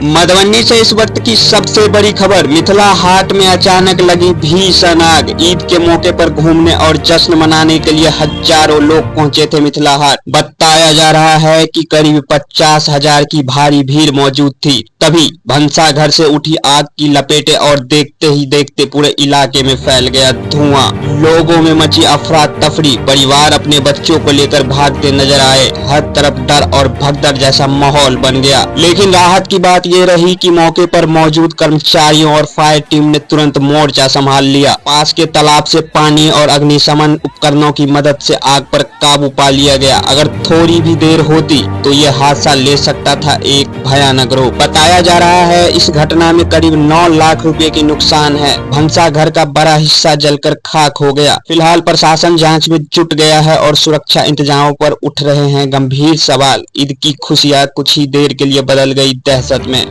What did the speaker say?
मधुबनी से इस वक्त की सबसे बड़ी खबर। मिथिला हाट में अचानक लगी भीषण आग। ईद के मौके पर घूमने और जश्न मनाने के लिए हजारों लोग पहुंचे थे मिथिला हाट। बताया जा रहा है कि करीब 50,000 की भारी भीड़ मौजूद थी। तभी भंसा घर से उठी आग की लपेटे और देखते ही देखते पूरे इलाके में फैल गया धुआं। लोगों में मची अफरा तफरी। परिवार अपने बच्चों को लेकर भागते नजर आए। हर तरफ डर और भगदड़ जैसा माहौल बन गया। लेकिन राहत की बात ये रही कि मौके पर मौजूद कर्मचारियों और फायर टीम ने तुरंत मोर्चा संभाल लिया। पास के तालाब से पानी और अग्निशमन उपकरणों की मदद से आग पर काबू पा लिया गया। अगर थोड़ी भी देर होती तो ये हादसा ले सकता था एक भयानक रूप। बताया जा रहा है इस घटना में करीब 9 लाख रुपए की नुकसान है। भंसा घर का बड़ा हिस्सा जलकर खाक हो गया। फिलहाल प्रशासन जांच में जुट गया है और सुरक्षा इंतजामों पर उठ रहे हैं गंभीर सवाल। ईद की खुशियां कुछ ही देर के लिए बदल गई दहशत में।